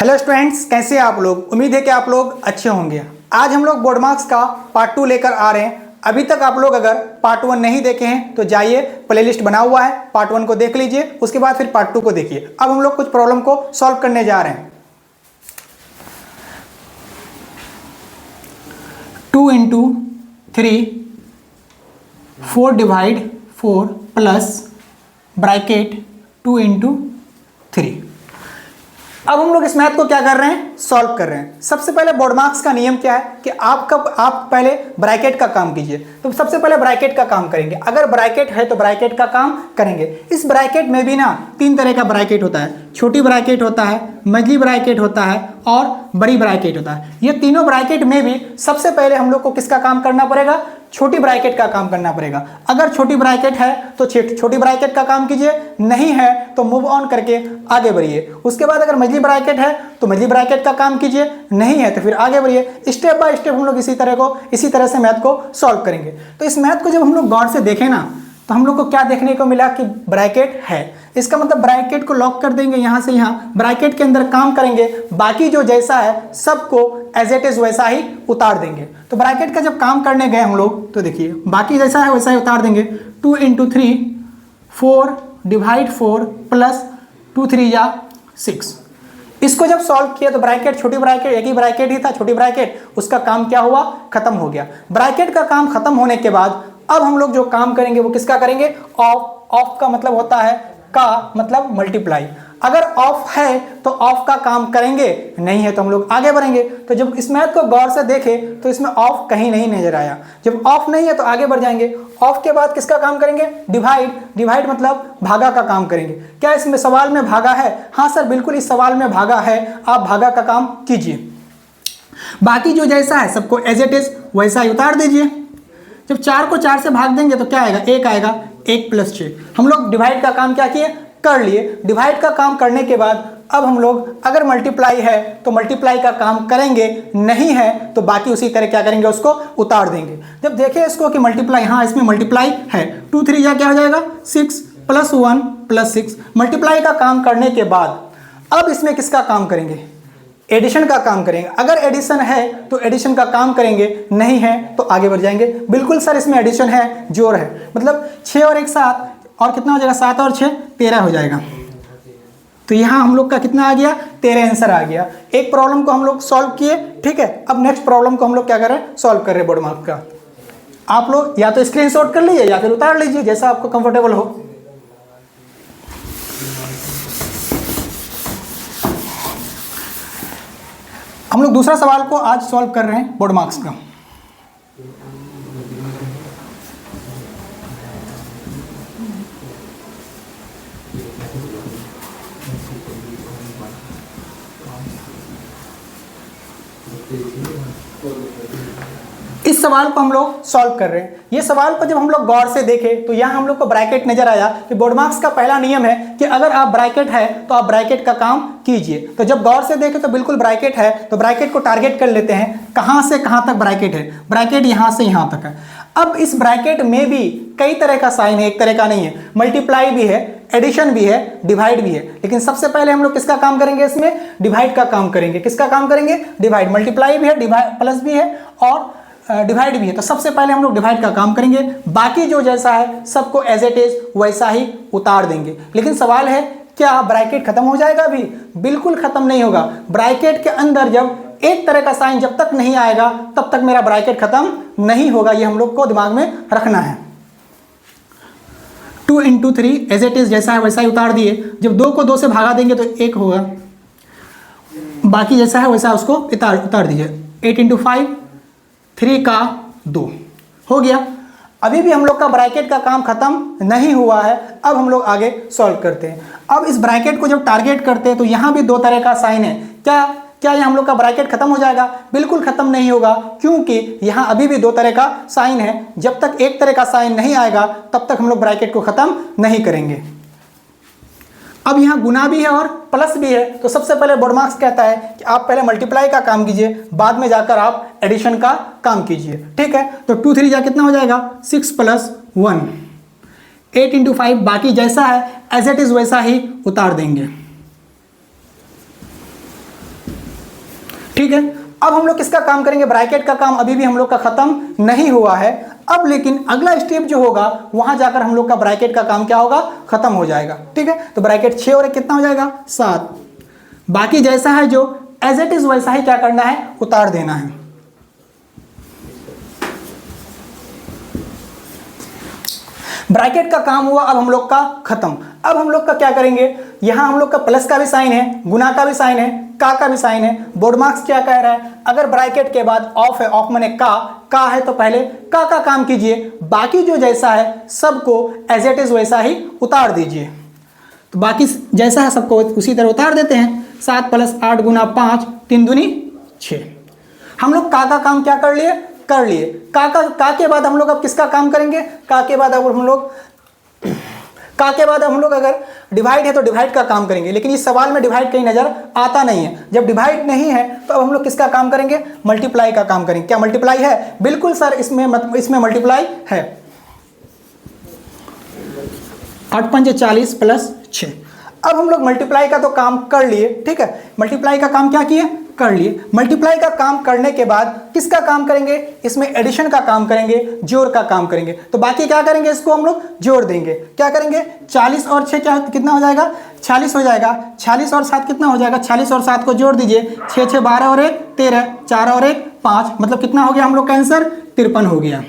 Hello students, कैसे हैं आप लोग। उम्मीद है कि आप लोग अच्छे होंगे। आज हम लोग बोर्ड मार्क्स का पार्ट 2 लेकर आ रहे हैं। अभी तक आप लोग अगर पार्ट 1 नहीं देखे हैं तो जाइए, प्लेलिस्ट बना हुआ है, पार्ट 1 को देख लीजिए, उसके बाद फिर पार्ट 2 को देखिए। अब हम लोग कुछ प्रॉब्लम को सॉल्व करने जा रहे हैं। 2 into 3 4 divide 4 plus bracket 2 into 3। अब हम लोग इस मैथ को क्या कर रहे हैं, सॉल्व कर रहे हैं। सबसे पहले बोर्ड मार्क्स का नियम क्या है कि आप पहले ब्रैकेट का काम कीजिए। तो सबसे पहले ब्रैकेट का काम करेंगे। अगर ब्रैकेट है तो ब्रैकेट का काम करेंगे। इस ब्रैकेट में भी ना 3 तरह का ब्रैकेट होता है। छोटी ब्रैकेट होता है, मझली ब्रैकेट होता है और बड़ी ब्रैकेट होता है। ये तीनों ब्रैकेट में भी सबसे पहले हम लोग को किसका काम करना पड़ेगा, छोटी ब्रैकेट का काम करना पड़ेगा। अगर छोटी ब्रैकेट है तो छोटी ब्रैकेट का काम कीजिए, नहीं है तो मूव ऑन करके आगे बढ़िए। उसके बाद अगर मझली ब्रैकेट है तो मझली ब्रैकेट का काम कीजिए, नहीं है तो फिर आगे बढ़िए। स्टेप बाय स्टेप हम लोग इसी तरह से मैथ को सॉल्व करेंगे। तो इस मैथ को जब हम लोग गौर से देखें ना तो हम लोग को क्या देखने को मिला कि ब्रैकेट है। इसका मतलब ब्रैकेट को लॉक कर देंगे, यहां से यहां ब्रैकेट के अंदर काम करेंगे, बाकी जो जैसा है सबको एज इट इज वैसा ही उतार देंगे। तो ब्रैकेट का जब काम करने गए हम लोग तो देखिए बाकी जैसा है वैसा ही उतार देंगे। 2 इंटू 3 4 डिवाइड 4 प्लस 2 3 या 6। इसको जब सॉल्व किया तो ब्रैकेट, छोटी ब्रैकेट, एक ही ब्रैकेट ही था, छोटी ब्रैकेट, उसका काम क्या हुआ, खत्म हो गया। ब्रैकेट का काम खत्म होने के बाद अब हम लोग जो काम करेंगे वो किसका करेंगे, ऑफ का मतलब होता है का मतलब मल्टीप्लाई। अगर ऑफ है तो ऑफ का काम करेंगे, नहीं है तो हम लोग आगे बढ़ेंगे। तो जब इस मैथ को गौर से देखें तो इसमें ऑफ कहीं नहीं नजर आया। जब ऑफ नहीं है तो आगे बढ़ जाएंगे। ऑफ के बाद किसका काम करेंगे, डिवाइड मतलब भागा का काम करेंगे। क्या इसमें सवाल में भागा है? हाँ सर बिल्कुल, इस सवाल में भागा है, आप भागा का काम कीजिए। बाकी जो जैसा है सबको एज इट इज वैसा ही उतार दीजिए। जब 4 को 4 से भाग देंगे तो क्या आएगा, 1 आएगा, 1 प्लस 6। हम लोग डिवाइड का काम क्या किए, कर लिए। डिवाइड का काम करने के बाद अब हम लोग अगर मल्टीप्लाई है तो मल्टीप्लाई का काम करेंगे, नहीं है तो बाकी उसी तरह क्या करेंगे, उसको उतार देंगे। जब देखें इसको कि मल्टीप्लाई, हाँ इसमें मल्टीप्लाई है, 2 3 या क्या हो जाएगा 6 प्लस 1 प्लस 6। मल्टीप्लाई का काम करने के बाद अब इसमें किसका काम करेंगे, एडिशन का काम करेंगे। अगर एडिशन है तो एडिशन का काम करेंगे, नहीं है तो आगे बढ़ जाएंगे। बिल्कुल सर इसमें एडिशन है, जोड़ है, मतलब 6 और 1 7 और कितना हो जाएगा, 7 और 6 13 हो जाएगा। तो यहाँ हम लोग का कितना आ गया, 13 आंसर आ गया। एक प्रॉब्लम को हम लोग सॉल्व किए, ठीक है। अब नेक्स्ट प्रॉब्लम को हम लोग क्या कर रहे हैं, सॉल्व कर रहे हैं बोर्ड मार्क का। आप लोग या तो स्क्रीनशॉट कर लीजिए या फिर उतार लीजिए, जैसा आपको कंफर्टेबल हो। हम लोग दूसरा सवाल को आज सॉल्व कर रहे हैं बोर्ड मार्क्स का। इस सवाल को हम लोग सॉल्व कर रहे हैं। ये सवाल को जब हम लोग गौर से देखें तो यहाँ हम लोग को ब्रैकेट नजर आया कि बोर्ड मार्क्स का पहला नियम है कि अगर आप ब्रैकेट है तो आप ब्रैकेट का काम कीजिए। तो जब गौर से देखें तो बिल्कुल ब्रैकेट है, तो ब्रैकेट को टारगेट कर लेते हैं। कहाँ से कहाँ तक ब्रैकेट है, ब्रैकेट यहाँ से यहाँ तक है। अब इस ब्रैकेट में भी कई तरह का साइन है, एक तरह का नहीं है। मल्टीप्लाई भी है, एडिशन भी है, डिवाइड भी है। लेकिन सबसे पहले हम लोग किसका काम करेंगे, इसमें डिवाइड का काम करेंगे। किसका काम करेंगे, डिवाइड। मल्टीप्लाई भी है, डिवाइड प्लस भी है और डिवाइड भी है। तो सबसे पहले हम लोग डिवाइड का काम करेंगे, बाकी जो जैसा है सबको एज इट इज वैसा ही उतार देंगे। लेकिन सवाल है क्या ब्रैकेट खत्म हो जाएगा अभी? बिल्कुल खत्म नहीं होगा। ब्रैकेट के अंदर जब एक तरह का साइन जब तक नहीं आएगा तब तक मेरा ब्रैकेट खत्म नहीं होगा। ये हम लोग को दिमाग में रखना है। 2 इंटू 3 एज इट इज जैसा है वैसा ही उतार दिए। जब 2 को 2 से भागा देंगे तो 1 होगा, बाकी जैसा है वैसा उसको उतार दीजिए। 8 इंटू 5 3 का 2 हो गया। अभी भी हम लोग का ब्रैकेट का काम खत्म नहीं हुआ है। अब हम लोग आगे सॉल्व करते हैं। अब इस ब्रैकेट को जब टारगेट करते हैं तो यहाँ भी 2 तरह का साइन है। क्या ये हम लोग का ब्रैकेट खत्म हो जाएगा? बिल्कुल खत्म नहीं होगा, क्योंकि यहाँ अभी भी 2 तरह का साइन है। जब तक एक तरह का साइन नहीं आएगा तब तक हम लोग ब्रैकेट को खत्म नहीं करेंगे। अब यहाँ गुना भी है और प्लस भी है। तो सबसे पहले बोर्ड मार्क्स कहता है कि आप पहले मल्टीप्लाई का काम कीजिए, बाद में जाकर आप एडिशन का काम कीजिए, ठीक है। तो 2 3 जा कितना हो जाएगा, 6 प्लस 1, 8 इंटू 5, बाकी जैसा है एज इट इज वैसा ही उतार देंगे। ठीक है, अब हम लोग किसका काम करेंगे, ब्रैकेट का काम अभी भी हम लोग का खत्म नहीं हुआ है। अब लेकिन अगला स्टेप जो होगा वहां जाकर हम लोग का ब्रैकेट का काम क्या होगा, खत्म हो जाएगा। ठीक है, तो ब्रैकेट 6 और 1 कितना हो जाएगा, 7। बाकी जैसा है जो एज इट इज वैसा ही क्या करना है, उतार देना है। ब्रैकेट का काम हुआ अब हम लोग का खत्म। अब हम लोग का क्या करेंगे, यहां हम लोग का प्लस का भी साइन है, गुना का भी साइन है, का भी साइन है। बोर्ड मार्क्स क्या कह रहा है, अगर ब्रैकेट के बाद ऑफ है, ऑफ माने का है तो पहले का काम कीजिए, बाकी जो जैसा है सबको एज इट इज वैसा ही उतार दीजिए। तो बाकी जैसा है सबको उसी तरह उतार देते हैं। 7 + 8 गुना 5, 3 दूनी 6। हम लोग का काम क्या कर लिए, कर लिए। का के बाद हम लोग अब किसका काम करेंगे, का के बाद अब हम लोग अगर डिवाइड है तो डिवाइड का काम करेंगे, लेकिन इस सवाल में डिवाइड कहीं नजर आता नहीं है। जब डिवाइड नहीं है तो अब हम लोग किसका काम करेंगे, मल्टीप्लाई का काम करेंगे। क्या मल्टीप्लाई है, बिल्कुल सर, इसमें मल्टीप्लाई है। 8 × 5 = 40 + 6। अब हम लोग मल्टीप्लाई का तो काम कर लिए, ठीक है, मल्टीप्लाई का काम क्या किए, कर लिए। मल्टीप्लाई का काम करने के बाद किसका काम करेंगे, इसमें एडिशन का काम करेंगे, जोड़ का काम करेंगे। तो बाकी क्या करेंगे, इसको हम लोग जोड़ देंगे। क्या करेंगे, 40 और 6 कितना हो जाएगा, 46 हो जाएगा। 46 और 7 कितना हो जाएगा, 46 और 7 को जोड़ दीजिए, 6 × 6 = 12 और 1 13, 4 और 1 5, मतलब कितना हो गया हम लोग का आंसर, 53 हो गया।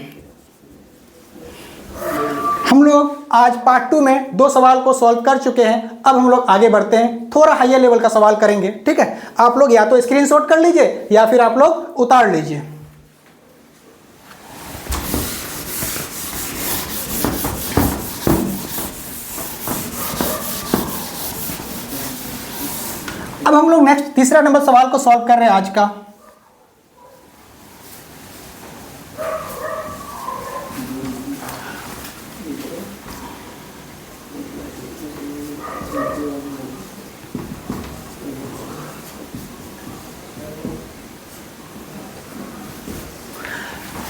हम लोग आज पार्ट 2 में 2 सवाल को सॉल्व कर चुके हैं। अब हम लोग आगे बढ़ते हैं, थोड़ा हायर लेवल का सवाल करेंगे। ठीक है, आप लोग या तो स्क्रीनशॉट कर लीजिए या फिर आप लोग उतार लीजिए। अब हम लोग नेक्स्ट तीसरा नंबर सवाल को सॉल्व कर रहे हैं आज का।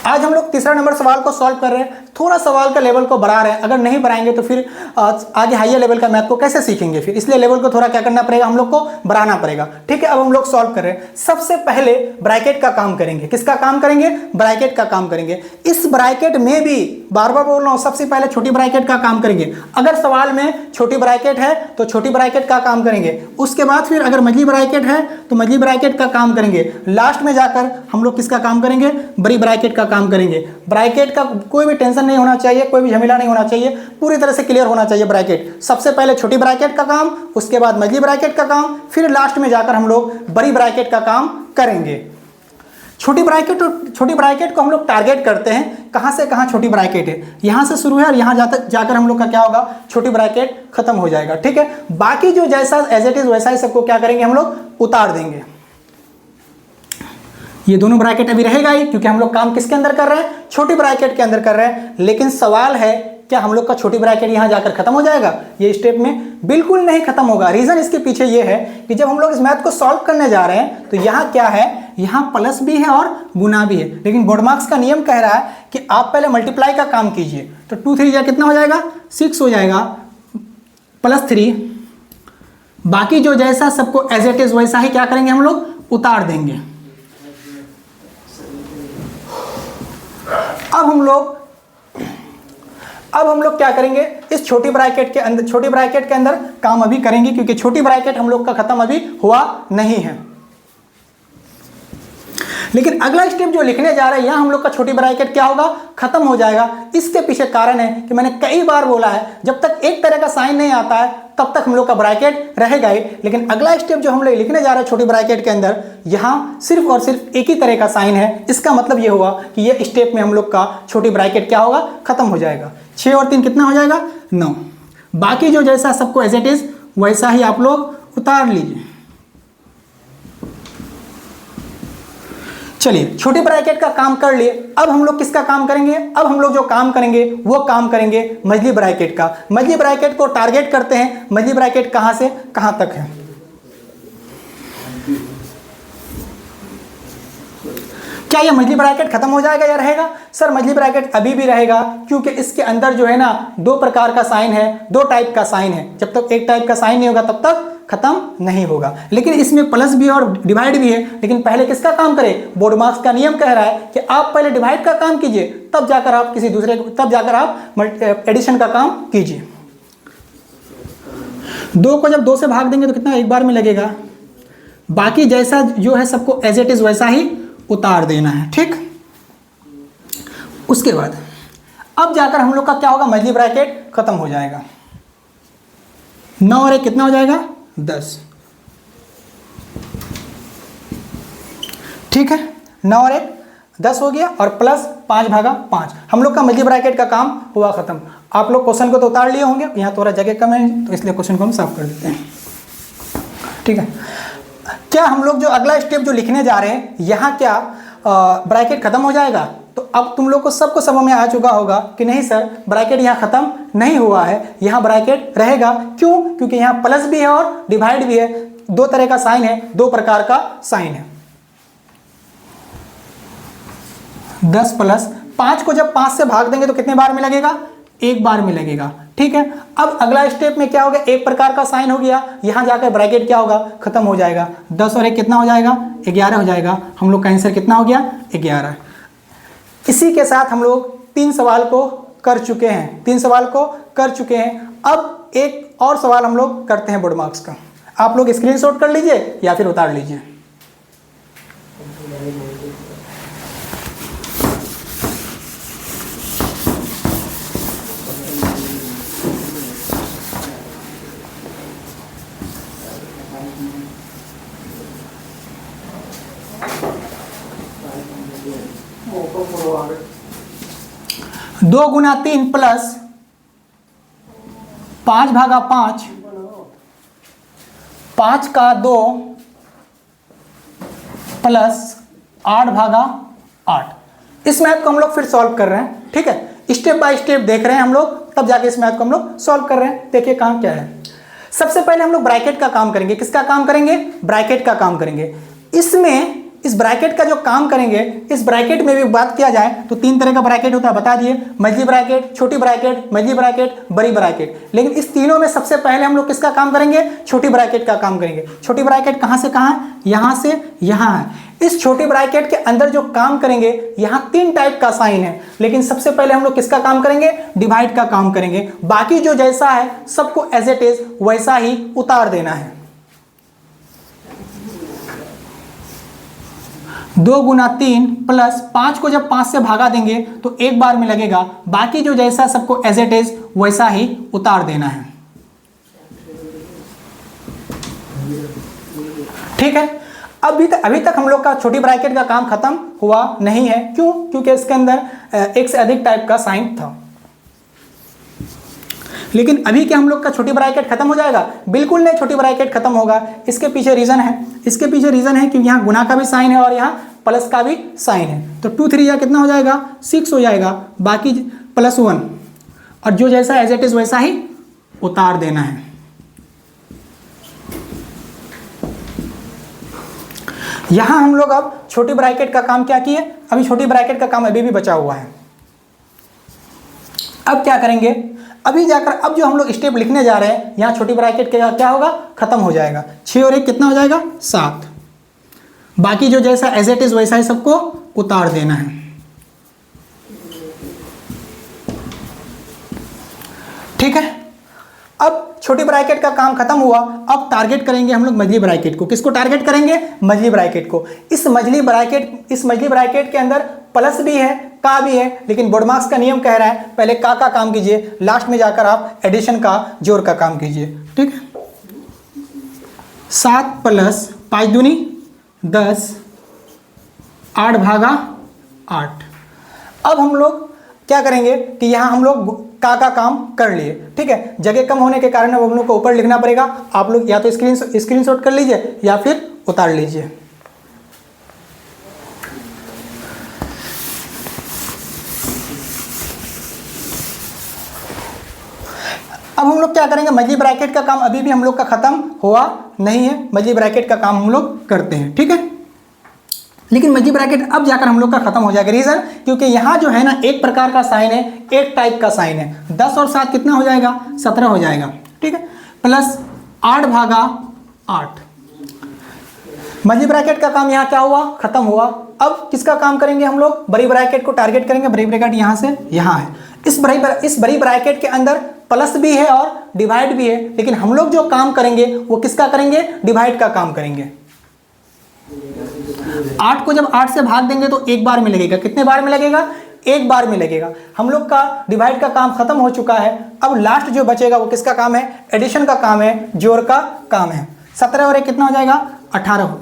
आज हम लोग तीसरा नंबर सवाल को सॉल्व कर रहे हैं। थोड़ा सवाल का लेवल को बढ़ा रहे हैं, अगर नहीं बढ़ाएंगे तो फिर आगे हायर लेवल का मैथ को कैसे सीखेंगे फिर, इसलिए लेवल को थोड़ा क्या करना पड़ेगा, हम लोग को बढ़ाना पड़ेगा। ठीक है, अब हम लोग सॉल्व कर रहे हैं। सबसे पहले ब्रैकेट का काम करेंगे। किसका काम करेंगे, ब्रैकेट का काम करेंगे। इस ब्रैकेट में भी बार बार बोल रहा हूं, सबसे पहले छोटी ब्रैकेट का काम करेंगे। अगर सवाल में छोटी ब्रैकेट है तो छोटी ब्रैकेट का काम करेंगे, उसके बाद फिर अगर मझली ब्रैकेट है तो मझली ब्रैकेट का काम करेंगे, लास्ट में जाकर हम लोग किसका काम करेंगे, बड़ी ब्रैकेट का काम करेंगे। ब्रैकेट का कोई भी टेंशन नहीं होना चाहिए, कोई भी झमेला नहीं होना चाहिए, पूरी तरह से क्लियर होना चाहिए ब्रैकेट। सबसे पहले छोटी ब्रैकेट का काम, उसके बाद मझली ब्रैकेट का काम, फिर लास्ट में जाकर हम लोग बड़ी ब्रैकेट का काम करेंगे। छोटी ब्रैकेट को हम लोग टारगेट करते हैं, कहां से कहां छोटी ब्रैकेट है, यहां से शुरू है और यहां जाकर हम लोग का क्या होगा, छोटी ब्रैकेट खत्म हो जाएगा। ठीक है, बाकी जो जैसा एज इट इज वैसा ही सबको क्या करेंगे, हम लोग उतार देंगे। ये दोनों ब्रैकेट अभी रहेगा ही, क्योंकि हम लोग काम किसके अंदर कर रहे हैं, छोटी ब्रैकेट के अंदर कर रहे हैं। लेकिन सवाल है क्या हम लोग का छोटी ब्रैकेट यहां जाकर खत्म हो जाएगा, ये स्टेप में बिल्कुल नहीं खत्म होगा। रीजन इसके पीछे ये है कि जब हम लोग इस मैथ को सॉल्व करने जा रहे हैं तो यहां क्या है, यहां प्लस भी है और गुना भी है, लेकिन बोर्ड मार्क्स का नियम कह रहा है कि आप पहले मल्टीप्लाई का काम कीजिए। तो 2 3 कितना हो जाएगा, 6 हो जाएगा, +3, बाकी जो जैसा सबको एज इट इज वैसा ही क्या करेंगे, हम लोग उतार देंगे। अब हम लोग क्या करेंगे, इस छोटी ब्रैकेट के अंदर काम अभी करेंगे, क्योंकि छोटी ब्रैकेट हम लोग का खत्म अभी हुआ नहीं है। लेकिन अगला स्टेप जो लिखने जा रहे हैं, यहां हम लोग का छोटी ब्रैकेट क्या होगा, खत्म हो जाएगा। इसके पीछे कारण है कि मैंने कई बार बोला है, जब तक एक तरह का साइन नहीं आता है तब तक हम लोग का ब्रैकेट रहेगा ही। लेकिन अगला स्टेप जो हम लोग लिखने जा रहे हैं छोटी ब्रैकेट के अंदर, यहां सिर्फ और सिर्फ एक ही तरह का साइन है। इसका मतलब ये हुआ कि ये स्टेप में हम लोग का छोटी ब्रैकेट क्या होगा, खत्म हो जाएगा। 6 और 3 कितना हो जाएगा, 9। बाकी जो जैसा सबको एज इट इज वैसा ही आप लोग उतार लीजिए। चलिए, छोटी ब्रैकेट का काम कर लिए। अब हम लोग किसका काम करेंगे, अब हम लोग जो काम करेंगे वो काम करेंगे मझली ब्रैकेट का। मझली ब्रैकेट को टारगेट करते हैं, मझली ब्रैकेट कहां से कहां तक है। क्या ये मझली ब्रैकेट खत्म हो जाएगा या रहेगा, सर मझली ब्रैकेट अभी भी रहेगा, क्योंकि इसके अंदर जो है ना 2 प्रकार का साइन है, 2 टाइप का साइन है। जब तक एक टाइप का साइन नहीं होगा तब तक खत्म नहीं होगा। लेकिन इसमें प्लस भी है और डिवाइड भी है, लेकिन पहले किसका काम करें? बोर्ड मार्क्स का नियम कह रहा है कि आप पहले डिवाइड का काम कीजिए, तब जाकर आप तब जाकर आप एडिशन का काम कीजिए। 2 को जब 2 से भाग देंगे तो कितना एक बार में लगेगा, बाकी जैसा जो है सबको एज इट इज वैसा ही उतार देना है, ठीक। उसके बाद अब जाकर हम लोग का क्या होगा, मल्टी ब्रैकेट खत्म हो जाएगा। 9 और 1 कितना हो जाएगा? 10, ठीक है। 9 और 1 10 हो गया और प्लस 5/5 हम लोग का मल्टी ब्रैकेट का काम हुआ खत्म। आप लोग क्वेश्चन को तो उतार लिए होंगे, यहाँ थोड़ा जगह कम है तो इसलिए क्वेश्चन को हम साफ कर देते हैं, ठीक है। क्या हम लोग जो अगला स्टेप जो लिखने जा रहे हैं, यहाँ क्या ब्रैकेट खत्म हो जाएगा? तो अब तुम लोग को सबको समझ में आ चुका होगा कि नहीं सर, ब्रैकेट यहाँ खत्म नहीं हुआ है, यहाँ ब्रैकेट रहेगा। क्यों? क्योंकि यहाँ प्लस भी है और डिवाइड भी है, 2 तरह का साइन है, 2 प्रकार का साइन है। 10 प्लस 5 को जब 5 से भाग देंगे तो कितने बार में लगेगा? एक बार में लगेगा, ठीक है। अब अगला स्टेप में क्या होगा, एक प्रकार का साइन हो गया, यहां जाकर ब्रैकेट क्या होगा, खत्म हो जाएगा। 10 और 1 कितना हो जाएगा? 11 हो जाएगा। हम लोग का आंसर कितना हो गया? 11। इसी के साथ हम लोग 3 सवाल को कर चुके हैं, 3 सवाल को कर चुके हैं। अब एक और सवाल हम लोग करते हैं बोर्ड मार्क्स का। आप लोग स्क्रीनशॉट कर लीजिए या फिर उतार लीजिए। दो गुना 3 प्लस 5/5, 5 का 2 प्लस 8/8। इस मैथ को हम लोग फिर सॉल्व कर रहे हैं, ठीक है। स्टेप बाय स्टेप देख रहे हैं हम लोग, तब जाके इस मैथ को हम लोग सॉल्व कर रहे हैं। देखिए काम क्या है। सबसे पहले हम लोग ब्रैकेट का काम करेंगे। किसका काम करेंगे? ब्रैकेट का काम करेंगे। इसमें इस ब्रैकेट का जो काम करेंगे, इस ब्रैकेट में भी बात किया जाए तो 3 तरह का ब्रैकेट होता है, बता दिए। मल्टी ब्रैकेट, छोटी ब्रैकेट, मल्टी ब्रैकेट, बड़ी ब्रैकेट। लेकिन इस तीनों में सबसे पहले हम लोग किसका काम करेंगे? छोटी ब्रैकेट का काम करेंगे। छोटी ब्रैकेट कहां से कहां है? यहां से यहां है। इस छोटी ब्रैकेट के अंदर जो काम करेंगे, यहां 3 टाइप का साइन है, लेकिन सबसे पहले हम लोग किसका काम करेंगे? डिवाइड का काम करेंगे। बाकी जो जैसा है सबको एज इट इज वैसा ही उतार देना है। 2 गुना 3 प्लस 5 को जब 5 से भागा देंगे तो एक बार में लगेगा, बाकी जो जैसा सबको एज इट इज वैसा ही उतार देना है, ठीक है। अभी तक हम लोग का छोटी ब्रैकेट का काम खत्म हुआ नहीं है। क्यों? क्योंकि इसके अंदर एक से अधिक टाइप का साइन था। लेकिन अभी क्या हम लोग का छोटी ब्रैकेट खत्म हो जाएगा? बिल्कुल नहीं, छोटी ब्रैकेट खत्म होगा। इसके पीछे रीजन है, कि यहाँ गुना का भी साइन है और यहाँ प्लस का भी साइन है। तो 2 3 या कितना हो जाएगा? 6 हो जाएगा, बाकी +1, और जो जैसा एज इट इज वैसा ही उतार देना है। यहां हम लोग अब छोटी ब्रैकेट का काम क्या किए? अभी छोटी ब्रैकेट का काम अभी भी बचा हुआ है। अब क्या करेंगे? अभी जाकर अब जो हम लोग स्टेप लिखने जा रहे हैं, यहाँ छोटी ब्रैकेट का क्या होगा? खत्म हो जाएगा। 6 और 1 कितना हो जाएगा? 7। बाकी जो जैसा एज इट इज वैसा ही सबको उतार देना है, ठीक है। अब छोटी ब्रैकेट का काम खत्म हुआ। अब टारगेट करेंगे हम लोग मझली ब्रैकेट को। किसको टारगेट करेंगे? मझली ब्रैकेट को। इस मझली ब्रैकेट के अंदर प्लस भी है, का भी है, लेकिन बोर्ड मार्क्स का नियम कह रहा है पहले का काम कीजिए, लास्ट में जाकर आप एडिशन का, जोड़ का काम कीजिए, ठीक है। 7 प्लस 5 दूनी 10, 8/8। अब हम लोग क्या करेंगे कि यहाँ हम लोग का काम कर लिए, ठीक है। जगह कम होने के कारण अब हम लोग को ऊपर लिखना पड़ेगा। आप लोग या तो स्क्रीनशॉट कर लीजिए या फिर उतार लीजिए। अब हम लोग क्या करेंगे? मझली ब्रैकेट का काम अभी भी हम लोग का खत्म हुआ नहीं है। मझली ब्रैकेट का काम हम लोग करते हैं, ठीक है। लेकिन मझली ब्रैकेट अब जाकर हम लोग का खत्म हो जाएगा। रीजन? क्योंकि यहाँ जो है ना एक प्रकार का साइन है, एक टाइप का साइन है। 10 और 7 कितना हो जाएगा? 17 हो जाएगा, ठीक है। प्लस 8/8 8। मल्टी ब्रैकेट का काम यहाँ क्या हुआ, खत्म हुआ। अब किसका काम करेंगे हम लोग, बड़ी ब्रैकेट को टारगेट करेंगे। बड़ी ब्रैकेट यहाँ से यहाँ है, इस बड़ी ब्रैकेट के अंदर प्लस भी है और डिवाइड भी है, लेकिन हम लोग जो काम करेंगे वो किसका करेंगे, डिवाइड का काम करेंगे। 8 को जब 8 से भाग देंगे तो एक बार में लगेगा। कितने बार में लगेगा, एक बार में लगेगा। हम लोग का डिवाइड का काम खत्म हो चुका है। अब लास्ट जो बचेगा वो किसका काम है, एडिशन का काम है, जोड़ का काम है। 17 और 1 कितना हो जाएगा, 18।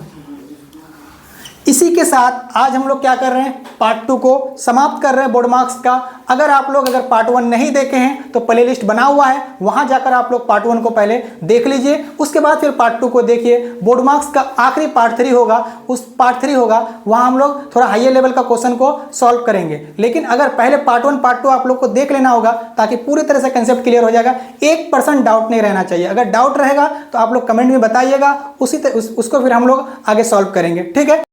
इसी के साथ आज हम लोग क्या कर रहे हैं, पार्ट 2 को समाप्त कर रहे हैं बोर्ड मार्क्स का। अगर पार्ट 1 नहीं देखे हैं तो प्ले लिस्ट बना हुआ है, वहां जाकर आप लोग पार्ट 1 को पहले देख लीजिए, उसके बाद फिर पार्ट 2 को देखिए। बोर्ड मार्क्स का आखिरी पार्ट 3 होगा, उस पार्ट 3 होगा, वहां हम लोग थोड़ा हाइयर लेवल का क्वेश्चन को सॉल्व करेंगे। लेकिन अगर पहले पार्ट 1 पार्ट 2 आप लोग को देख लेना होगा ताकि पूरी तरह से कंसेप्ट क्लियर हो जाएगा। 1% डाउट नहीं रहना चाहिए। अगर डाउट रहेगा तो आप लोग कमेंट में बताइएगा, उसको फिर हम लोग आगे सॉल्व करेंगे। ठीक है।